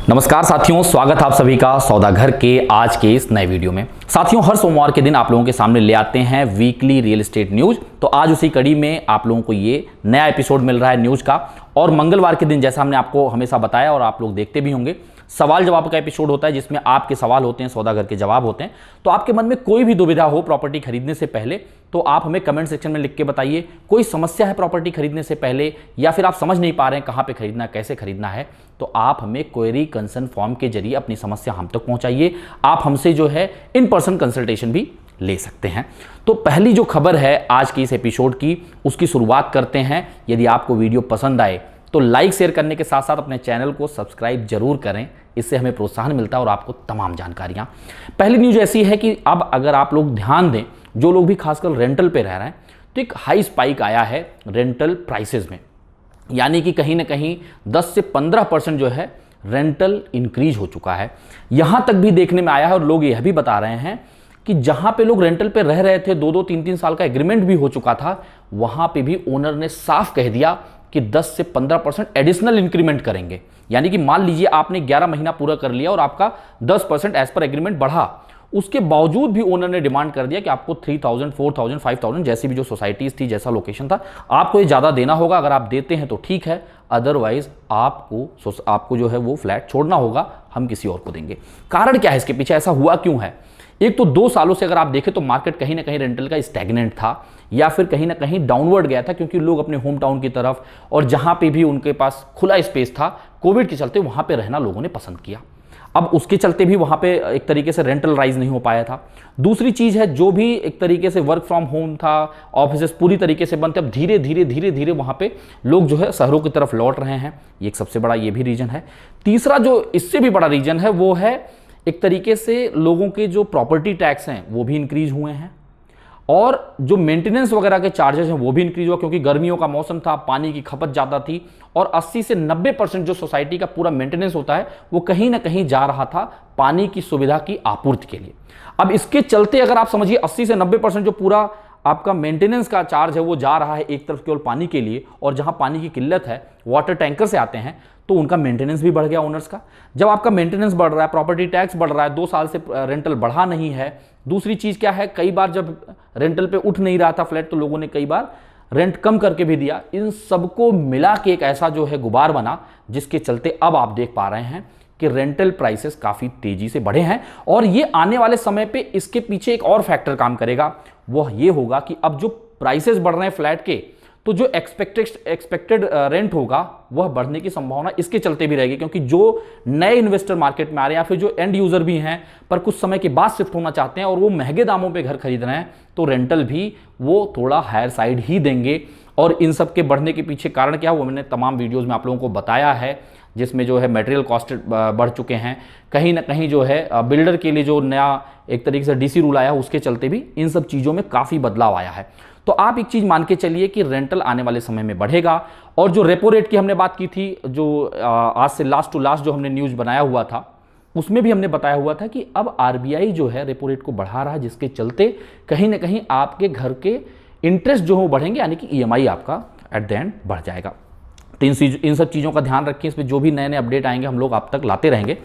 नमस्कार साथियों, स्वागत है आप सभी का सौदागर के आज के इस नए वीडियो में। साथियों, हर सोमवार के दिन आप लोगों के सामने ले आते हैं वीकली रियल एस्टेट न्यूज। तो आज उसी कड़ी में आप लोगों को ये नया एपिसोड मिल रहा है न्यूज का। और मंगलवार के दिन जैसा हमने आपको हमेशा बताया और आप लोग देखते भी होंगे, सवाल जवाब का एपिसोड होता है जिसमें आपके सवाल होते हैं, सौदागर के जवाब होते हैं। तो आपके मन में कोई भी दुविधा हो प्रॉपर्टी खरीदने से पहले तो आप हमें कमेंट सेक्शन में लिख के बताइए। कोई समस्या है प्रॉपर्टी खरीदने से पहले, या फिर आप समझ नहीं पा रहे हैं कहाँ पे खरीदना है, कैसे खरीदना है, तो आप हमें क्वेरी कंसर्न फॉर्म के जरिए अपनी समस्या हम तक पहुंचाइए। आप हमसे जो है इन पर्सन कंसल्टेशन भी ले सकते हैं। तो पहली जो खबर है आज की इस एपिसोड की, उसकी शुरुआत करते हैं। यदि आपको वीडियो पसंद आए तो लाइक शेयर करने के साथ साथ अपने चैनल को सब्सक्राइब जरूर करें, इससे हमें प्रोत्साहन मिलता है और आपको तमाम जानकारियां। पहली न्यूज ऐसी है कि अब अगर आप लोग ध्यान दें, जो लोग भी खासकर रेंटल पे रह रहे हैं, तो एक हाई स्पाइक आया है रेंटल प्राइसेस में। यानी कि कहीं ना कहीं 10 से 15% जो है रेंटल इंक्रीज हो चुका है। यहां तक भी देखने में आया है और लोग यह भी बता रहे हैं कि जहां पे लोग रेंटल पे रह रहे थे, 2-2, 3-3 साल का एग्रीमेंट भी हो चुका था, वहां पे भी ओनर ने साफ कह दिया कि 10 से 15% एडिशनल इंक्रीमेंट करेंगे। यानी कि मान लीजिए आपने 11 महीना पूरा कर लिया और आपका 10% एज पर एग्रीमेंट बढ़ा, उसके बावजूद भी ओनर ने डिमांड कर दिया कि आपको 3000, 4000, 5000 जैसी भी जो सोसाइटीज थी, जैसा लोकेशन था, आपको ये ज़्यादा देना होगा। अगर आप देते हैं तो ठीक है, अदरवाइज आपको जो है वो फ्लैट छोड़ना होगा, हम किसी और को देंगे। कारण क्या है इसके पीछे, ऐसा हुआ क्यों है? एक तो 2 सालों से अगर आप देखें तो मार्केट कहीं ना कहीं रेंटल का स्टैग्नेंट था या फिर कहीं ना कहीं डाउनवर्ड गया था, क्योंकि लोग अपने होम टाउन की तरफ और जहां पे भी उनके पास खुला स्पेस था कोविड के चलते, वहां पे रहना लोगों ने पसंद किया। अब उसके चलते भी वहां पे एक तरीके से रेंटल राइज नहीं हो पाया था। दूसरी चीज है, जो भी एक तरीके से वर्क फ्रॉम होम था, ऑफिस पूरी तरीके से बंद थे, अब धीरे धीरे वहां पे लोग जो है शहरों की तरफ लौट रहे हैं। ये एक सबसे बड़ा ये भी रीजन है। तीसरा जो इससे भी बड़ा रीजन है वो है एक तरीके से लोगों के जो प्रॉपर्टी टैक्स हैं वो भी इंक्रीज हुए हैं, और जो मेंटेनेंस वगैरह के चार्जेस हैं वो भी इंक्रीज हुआ, क्योंकि गर्मियों का मौसम था, पानी की खपत ज़्यादा थी और 80 से 90% जो सोसाइटी का पूरा मेंटेनेंस होता है वो कहीं ना कहीं जा रहा था पानी की सुविधा की आपूर्ति के लिए। अब इसके चलते अगर आप समझिए 80 से 90% जो पूरा आपका मेंटेनेंस का चार्ज है वो जा रहा है एक तरफ केवल पानी के लिए, और जहां पानी की किल्लत है वाटर टैंकर से आते हैं, तो उनका मेंटेनेंस भी बढ़ गया ओनर्स का। जब आपका मेंटेनेंस बढ़ रहा है, प्रॉपर्टी टैक्स बढ़ रहा है, 2 साल से रेंटल बढ़ा नहीं है। दूसरी चीज क्या है, कई बार जब रेंटल पे उठ नहीं रहा था फ्लैट तो लोगों ने कई बार रेंट कम करके भी दिया। इन सबको मिला के एक ऐसा जो है गुबार बना, जिसके चलते अब आप देख पा रहे हैं कि रेंटल प्राइसेस काफी तेजी से बढ़े हैं। और ये आने वाले समय पे इसके पीछे एक और फैक्टर काम करेगा, वह ये होगा कि अब जो प्राइसेस बढ़ रहे हैं फ्लैट के, तो जो एक्सपेक्टेड रेंट होगा वह बढ़ने की संभावना इसके चलते भी रहेगी, क्योंकि जो नए इन्वेस्टर मार्केट में आ रहे हैं या फिर जो एंड यूजर भी हैं पर कुछ समय के बाद शिफ्ट होना चाहते हैं और वो महंगे दामों पे घर खरीद रहे हैं, तो रेंटल भी वो थोड़ा हायर साइड ही देंगे। और इन सब के बढ़ने के पीछे कारण क्या है वो मैंने तमाम वीडियोज में आप लोगों को बताया है, जिसमें जो है मटेरियल कॉस्ट बढ़ चुके हैं, कहीं ना कहीं जो है बिल्डर के लिए जो नया एक तरीके से डीसी रूल आया उसके चलते भी इन सब चीज़ों में काफ़ी बदलाव आया है। तो आप एक चीज़ मान के चलिए कि रेंटल आने वाले समय में बढ़ेगा। और जो रेपो रेट की हमने बात की थी, जो आज से लास्ट टू लास्ट जो हमने न्यूज़ बनाया हुआ था, उसमें भी हमने बताया हुआ था कि अब आरबीआई जो है रेपो रेट को बढ़ा रहा है, जिसके चलते कहीं ना कहीं आपके घर के इंटरेस्ट जो है बढ़ेंगे, यानी कि ईएमआई आपका एट द एंड बढ़ जाएगा। तो इन सब चीज़ों का ध्यान रखें, इसमें जो भी नए नए अपडेट आएंगे हम लोग आप तक लाते रहेंगे।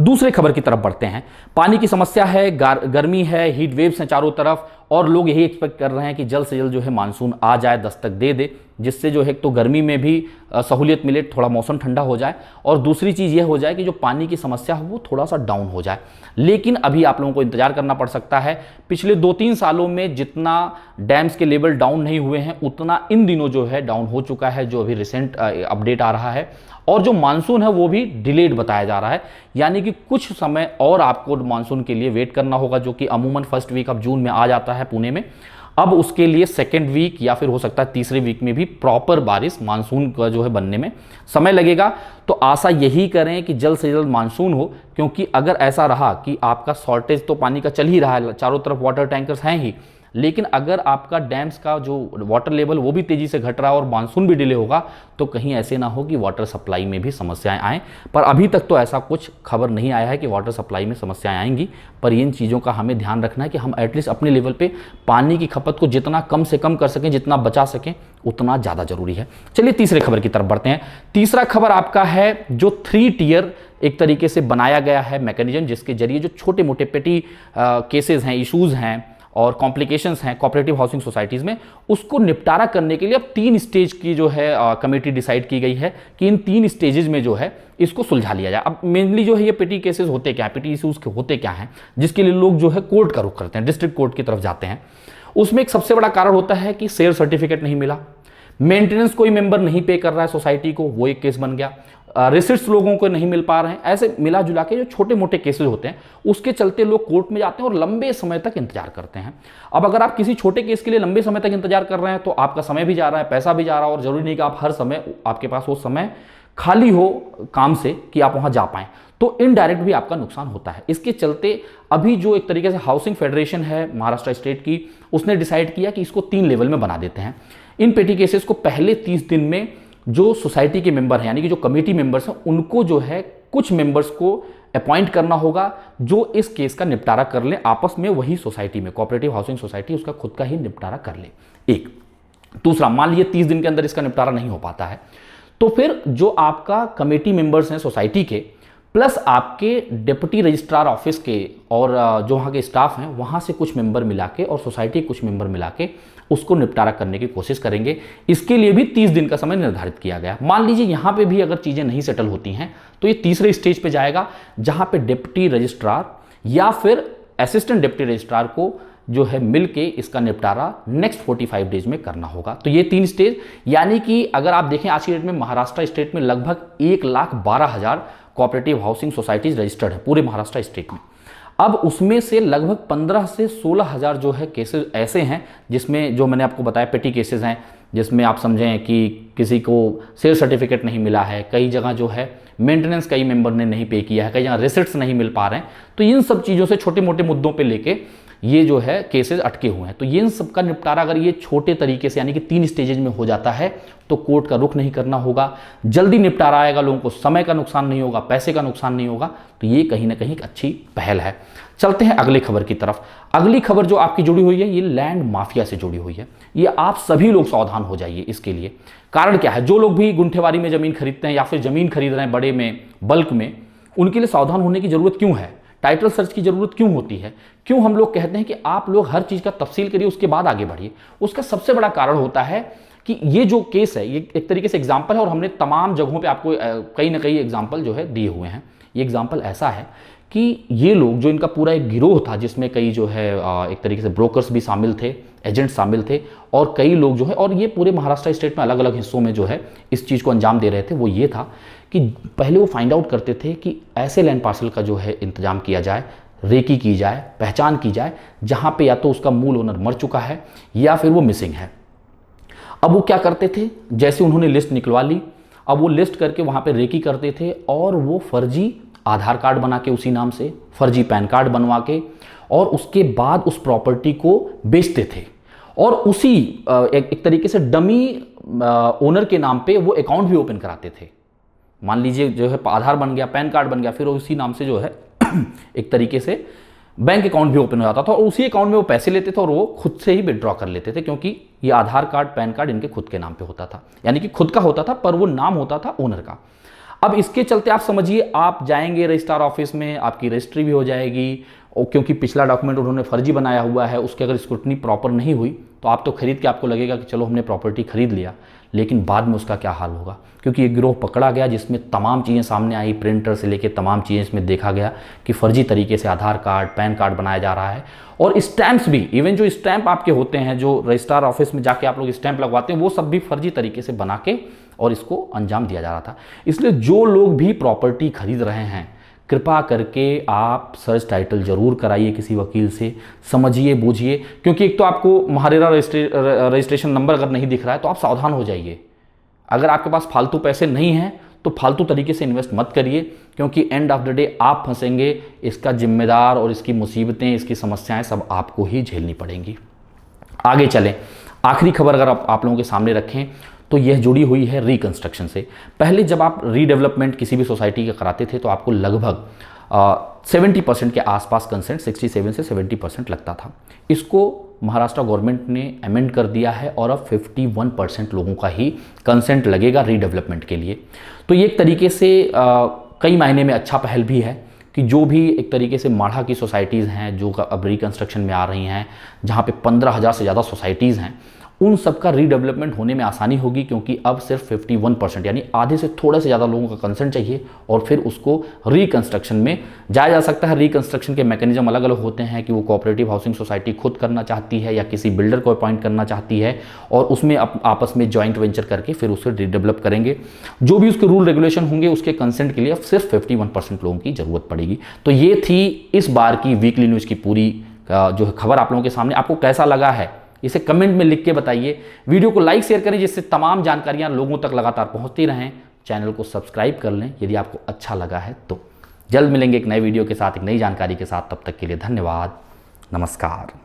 दूसरे खबर की तरफ बढ़ते हैं। पानी की समस्या है, गर्मी है, हीट वेव्स हैं चारों तरफ, और लोग यही एक्सपेक्ट कर रहे हैं कि जल्द से जल्द जो है मानसून आ जाए, दस्तक दे दे, जिससे जो है तो गर्मी में भी सहूलियत मिले, थोड़ा मौसम ठंडा हो जाए, और दूसरी चीज़ ये हो जाए कि जो पानी की समस्या है वो थोड़ा सा डाउन हो जाए। लेकिन अभी आप लोगों को इंतजार करना पड़ सकता है। पिछले 2-3 सालों में जितना डैम्स के लेवल डाउन नहीं हुए हैं, उतना इन दिनों जो है डाउन हो चुका है, जो अभी रिसेंट अपडेट आ रहा है। और जो मानसून है वो भी डिलेड बताया जा रहा है, यानी कि कुछ समय और आपको मानसून के लिए वेट करना होगा, जो कि अमूमन फर्स्ट वीक ऑफ जून में आ जाता है पुणे में। अब उसके लिए सेकेंड वीक या फिर हो सकता है तीसरे वीक में भी प्रॉपर बारिश मानसून का जो है बनने में समय लगेगा। तो आशा यही करें कि जल्द से जल्द मानसून हो, क्योंकि अगर ऐसा रहा कि आपका शॉर्टेज तो पानी का चल ही रहा है, चारों तरफ वाटर टैंकर्स हैं ही, लेकिन अगर आपका डैम्स का जो वाटर लेवल वो भी तेज़ी से घट रहा है और मानसून भी डिले होगा तो कहीं ऐसे ना हो कि वाटर सप्लाई में भी समस्याएं आएँ। पर अभी तक तो ऐसा कुछ खबर नहीं आया है कि वाटर सप्लाई में समस्याएं आएंगी। पर इन चीज़ों का हमें ध्यान रखना है कि हम एटलीस्ट अपने लेवल पे पानी की खपत को जितना कम से कम कर सकें, जितना बचा सकें उतना ज़्यादा जरूरी है। चलिए तीसरे खबर की तरफ बढ़ते हैं। तीसरा खबर आपका है जो 3 टियर एक तरीके से बनाया गया है मैकेनिज्म, जिसके जरिए जो छोटे मोटे पेटी केसेस हैं, इश्यूज़ हैं और कॉम्प्लिकेशंस हैं कोऑपरेटिव हाउसिंग सोसाइटीज़ में, उसको निपटारा करने के लिए अब 3 स्टेज की जो है कमेटी डिसाइड की गई है कि इन 3 स्टेजेस में जो है इसको सुलझा लिया जाए। अब मेनली जो है ये पेटी केसेस होते क्या हैं, पेटी इश्यूज़ के होते क्या हैं, जिसके लिए लोग जो है कोर्ट का रुख करते हैं, डिस्ट्रिक्ट कोर्ट की तरफ जाते हैं। उसमें एक सबसे बड़ा कारण होता है कि शेयर सर्टिफिकेट नहीं मिला, मेंटेनेंस कोई मेंबर नहीं पे कर रहा है सोसाइटी को, वो एक केस बन गया, रिसिट्स लोगों को नहीं मिल पा रहे हैं। ऐसे मिला जुला के जो छोटे मोटे केसेस होते हैं उसके चलते लोग कोर्ट में जाते हैं और लंबे समय तक इंतजार करते हैं। अब अगर आप किसी छोटे केस के लिए लंबे समय तक इंतजार कर रहे हैं तो आपका समय भी जा रहा है, पैसा भी जा रहा है, और जरूरी नहीं कि आप हर समय आपके पास वो समय खाली हो काम से कि आप वहां जा पाएं, तो इनडायरेक्ट भी आपका नुकसान होता है। इसके चलते अभी जो एक तरीके से हाउसिंग फेडरेशन है महाराष्ट्र स्टेट की, उसने डिसाइड किया कि इसको 3 लेवल में बना देते हैं। इन पेटी केसेस को पहले 30 दिन में जो सोसाइटी के मेंबर हैं, यानी कि जो कमेटी मेंबर्स हैं, उनको जो है कुछ मेंबर्स को अपॉइंट करना होगा जो इस केस का निपटारा कर ले आपस में, वही सोसाइटी में, कोऑपरेटिव हाउसिंग सोसाइटी उसका खुद का ही निपटारा कर ले। एक दूसरा, मान लीजिए 30 दिन के अंदर इसका निपटारा नहीं हो पाता है तो फिर जो आपका कमेटी मेंबर्स हैं सोसाइटी के, प्लस आपके डिप्टी रजिस्ट्रार ऑफिस के और जो वहाँ के स्टाफ हैं वहाँ से कुछ मेंबर मिला के और सोसाइटी के कुछ मेंबर मिला के उसको निपटारा करने की कोशिश करेंगे। इसके लिए भी 30 दिन का समय निर्धारित किया गया। मान लीजिए यहाँ पे भी अगर चीज़ें नहीं सेटल होती हैं तो ये तीसरे स्टेज पे जाएगा, जहाँ पे डिप्टी रजिस्ट्रार या फिर असिस्टेंट डिप्टी रजिस्ट्रार को जो है मिल के इसका निपटारा नेक्स्ट 45 डेज में करना होगा। तो ये 3 स्टेज, यानी कि अगर आप देखें आज की डेट में महाराष्ट्र स्टेट में लगभग 1,12,000 कोऑपरेटिव हाउसिंग सोसाइटीज रजिस्टर्ड है पूरे महाराष्ट्र स्टेट में। अब उसमें से लगभग 15 से 16,000 जो है केसेस ऐसे हैं जिसमें, जो मैंने आपको बताया पेटी केसेस हैं, जिसमें आप समझें कि किसी को सेल सर्टिफिकेट नहीं मिला है, कई जगह जो है मेंटेनेंस कई मेंबर ने नहीं पे किया है, कई जगह रिसिट्स नहीं मिल पा रहे हैं। तो इन सब चीज़ों से, छोटे मोटे मुद्दों पे लेके ये जो है केसेस अटके हुए हैं। तो ये इन सब का निपटारा अगर ये छोटे तरीके से, यानी कि 3 स्टेजेज में हो जाता है तो कोर्ट का रुख नहीं करना होगा, जल्दी निपटारा आएगा, लोगों को समय का नुकसान नहीं होगा, पैसे का नुकसान नहीं होगा। तो ये कहीं ना कहीं एक अच्छी पहल है। चलते हैं अगली खबर की तरफ। अगली खबर जो आपकी जुड़ी हुई है ये लैंड माफिया से जुड़ी हुई है। ये आप सभी लोग सावधान हो जाइए इसके लिए। कारण क्या है, जो लोग भी गुंठेवारी में जमीन खरीदते हैं या फिर जमीन खरीद रहे हैं बड़े में, बल्क में, उनके लिए सावधान होने की जरूरत क्यों है, टाइटल सर्च की जरूरत क्यों होती है, क्यों हम लोग कहते हैं कि आप लोग हर चीज का तफसील करिए उसके बाद आगे बढ़िए। उसका सबसे बड़ा कारण होता है कि ये जो केस है ये एक तरीके से एग्जाम्पल है, और हमने तमाम जगहों पे आपको कई ना कई एग्जाम्पल जो है दिए हुए हैं। ये एग्जाम्पल ऐसा है कि ये लोग, जो इनका पूरा एक गिरोह था जिसमें कई जो है एक तरीके से ब्रोकर्स भी शामिल थे, एजेंट शामिल थे, और कई लोग जो है, और ये पूरे महाराष्ट्र स्टेट में अलग अलग हिस्सों में जो है इस चीज़ को अंजाम दे रहे थे। वो ये था कि पहले वो फाइंड आउट करते थे कि ऐसे लैंड पार्सल का जो है इंतजाम किया जाए, रेकी की जाए, पहचान की जाए, जहाँ पे या तो उसका मूल ओनर मर चुका है या फिर वो मिसिंग है। अब वो क्या करते थे, जैसे उन्होंने लिस्ट निकलवा ली, अब वो लिस्ट करके वहाँ पे रेकी करते थे और वो फर्जी आधार कार्ड बना के उसी नाम से, फर्जी पैन कार्ड बनवा के, और उसके बाद उस प्रॉपर्टी को बेचते थे, और उसी एक तरीके से डमी ओनर के नाम पे वो अकाउंट भी ओपन कराते थे। मान लीजिए जो है आधार बन गया, पैन कार्ड बन गया, फिर उसी नाम से जो है एक तरीके से बैंक अकाउंट भी ओपन हो जाता था, और उसी अकाउंट में वो पैसे लेते थे और वो खुद से ही विड्रॉ कर लेते थे, क्योंकि ये आधार कार्ड, पैन कार्ड इनके खुद के नाम पे होता था, यानी कि खुद का होता था पर वो नाम होता था ओनर का। अब इसके चलते आप समझिए, आप जाएंगे रजिस्ट्रार ऑफिस में, आपकी रजिस्ट्री भी हो जाएगी, और क्योंकि पिछला डॉक्यूमेंट उन्होंने फर्जी बनाया हुआ है, उसकी अगर स्क्रूटनी प्रॉपर नहीं हुई तो आप तो खरीद के आपको लगेगा कि चलो हमने प्रॉपर्टी खरीद लिया, लेकिन बाद में उसका क्या हाल होगा, क्योंकि ये गिरोह पकड़ा गया जिसमें तमाम चीज़ें सामने आई, प्रिंटर से लेके तमाम चीज़ें इसमें देखा गया कि फर्जी तरीके से आधार कार्ड, पैन कार्ड बनाया जा रहा है, और स्टैंप्स भी, इवन जो स्टैंप आपके होते हैं, जो रजिस्ट्रार ऑफिस में जाके आप लोग स्टैंप लगवाते हैं, वो सब भी फर्जी तरीके से बना के और इसको अंजाम दिया जा रहा था। इसलिए जो लोग भी प्रॉपर्टी खरीद रहे हैं, कृपा करके आप सर्च टाइटल जरूर कराइए किसी वकील से, समझिए बूझिए, क्योंकि एक तो आपको महारेरा रजिस्ट्रेशन नंबर अगर नहीं दिख रहा है तो आप सावधान हो जाइए। अगर आपके पास फालतू पैसे नहीं हैं तो फालतू तरीके से इन्वेस्ट मत करिए, क्योंकि एंड ऑफ द डे आप फंसेंगे, इसका जिम्मेदार और इसकी मुसीबतें, इसकी समस्याएं सब आपको ही झेलनी पड़ेंगी। आगे चलें, आखिरी खबर अगर आप लोगों के सामने रखें तो यह जुड़ी हुई है रिकंस्ट्रक्शन से। पहले जब आप रीडेवलपमेंट किसी भी सोसाइटी का कराते थे तो आपको लगभग 70% के आसपास कंसेंट, 67 से 70% लगता था। इसको महाराष्ट्र गवर्नमेंट ने अमेंड कर दिया है और अब 51% लोगों का ही कंसेंट लगेगा रीडेवलपमेंट के लिए। तो ये एक तरीके से कई मायने में अच्छा पहल भी है कि जो भी एक तरीके से माढ़ा की सोसाइटीज़ हैं जो अब रिकंस्ट्रक्शन में आ रही हैं, जहाँ पे 15,000 से ज़्यादा सोसाइटीज़ हैं, उन सब का रीडेवलपमेंट होने में आसानी होगी, क्योंकि अब सिर्फ 51% यानी आधे से थोड़े से ज़्यादा लोगों का कंसेंट चाहिए और फिर उसको रिकंस्ट्रक्शन में जाया जा सकता है। रिकंस्ट्रक्शन के मैकेनिज्म अलग अलग होते हैं कि वो कोऑपरेटिव हाउसिंग सोसाइटी खुद करना चाहती है या किसी बिल्डर को अपॉइंट करना चाहती है और उसमें आपस में जॉइंट वेंचर करके फिर उसे रीडेवलप करेंगे। जो भी उसके रूल रेगुलेशन होंगे उसके कंसेंट के लिए अब सिर्फ 51% लोगों की ज़रूरत पड़ेगी। तो ये थी इस बार की वीकली न्यूज़ की पूरी जो खबर आप लोगों के सामने। आपको कैसा लगा है इसे कमेंट में लिख के बताइए। वीडियो को लाइक शेयर करें जिससे तमाम जानकारियां लोगों तक लगातार पहुंचती रहें। चैनल को सब्सक्राइब कर लें यदि आपको अच्छा लगा है तो। जल्द मिलेंगे एक नए वीडियो के साथ, एक नई जानकारी के साथ। तब तक के लिए धन्यवाद, नमस्कार।